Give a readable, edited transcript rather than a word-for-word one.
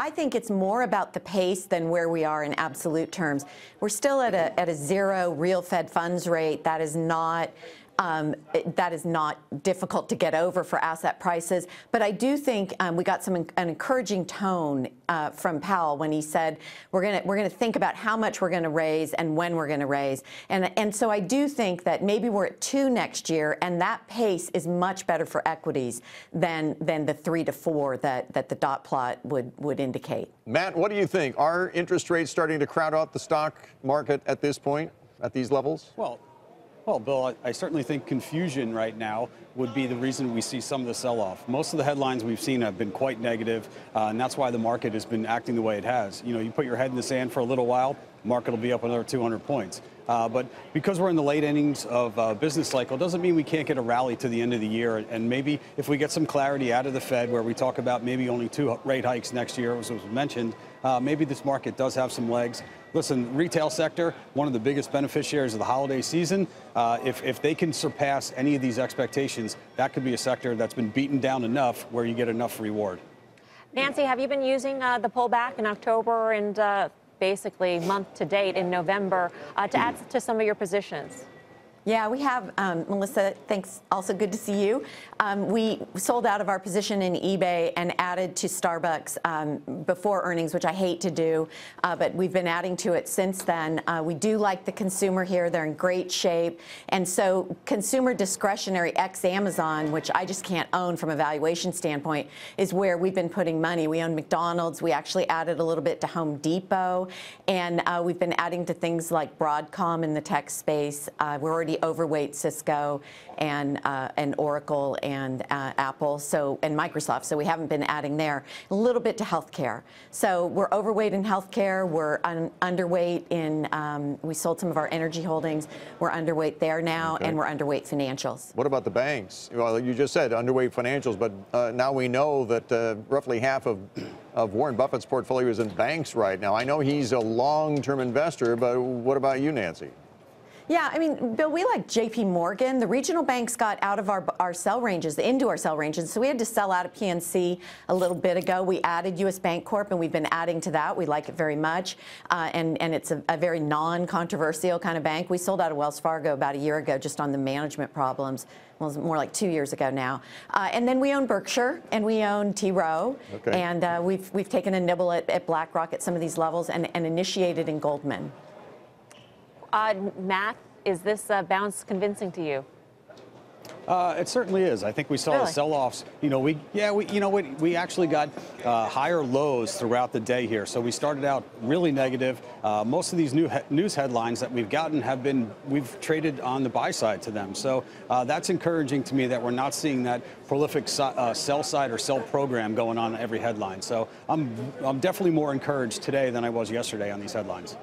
I think it's more about the pace than where we are in absolute terms. We're still at a zero real Fed funds rate. That is not difficult to get over for asset prices. But I do think we got an encouraging tone from Powell when he said we're gonna think about how much we're gonna raise and when we're gonna raise. And so I do think that maybe we're at 2 next year, and that pace is much better for equities than the 3 to 4 that the dot plot would indicate. Matt, what do you think? Are interest rates starting to crowd out the stock market at this point, at these levels? Well, Bill, I certainly think confusion right now would be the reason we see some of the sell-off. Most of the headlines we've seen have been quite negative, and that's why the market has been acting the way it has. You know, you put your head in the sand for a little while, market will be up another 200 points. But because we're in the late innings of business cycle, doesn't mean we can't get a rally to the end of the year. And maybe if we get some clarity out of the Fed, where we talk about maybe only 2 rate hikes next year, as was mentioned, maybe this market does have some legs. Listen, retail sector, one of the biggest beneficiaries of the holiday season. If they can surpass any of these expectations, that could be a sector that's been beaten down enough where you get enough reward. Nancy, have you been using the pullback in October and basically month to date in November to add to some of your positions? Yeah, we have, Melissa, thanks. Also good to see you. We sold out of our position in eBay and added to Starbucks before earnings, which I hate to do, but we've been adding to it since then. We do like the consumer here. They're in great shape. And so consumer discretionary ex-Amazon, which I just can't own from a valuation standpoint, is where we've been putting money. We own McDonald's. We actually added a little bit to Home Depot. And we've been adding to things like Broadcom in the tech space. We're already overweight Cisco and Oracle and Apple, and Microsoft. So we haven't been adding there. A little bit to healthcare. So we're overweight in healthcare. We're underweight in. We sold some of our energy holdings. We're underweight there now, and we're underweight financials. What about the banks? Well, you just said underweight financials, but now we know that roughly half of Warren Buffett's portfolio is in banks right now. I know he's a long-term investor, but what about you, Nancy? Yeah, I mean, Bill, we like J.P. Morgan. The regional banks got out of our sell ranges, into our sell ranges, so we had to sell out of PNC a little bit ago. We added U.S. Bank Corp, and we've been adding to that. We like it very much, and it's a very non-controversial kind of bank. We sold out of Wells Fargo about a year ago just on the management problems. Well, it was more like 2 years ago now. And then we own Berkshire, and we own T. Rowe, and we've taken a nibble at BlackRock at some of these levels and initiated in Goldman. Matt, is this bounce convincing to you? It certainly is. I think we saw the sell-offs. You know, we actually got higher lows throughout the day here. So we started out really negative. Most of these news headlines that we've gotten we've traded on the buy side to them. So that's encouraging to me that we're not seeing that prolific sell side or sell program going on in every headline. So I'm definitely more encouraged today than I was yesterday on these headlines.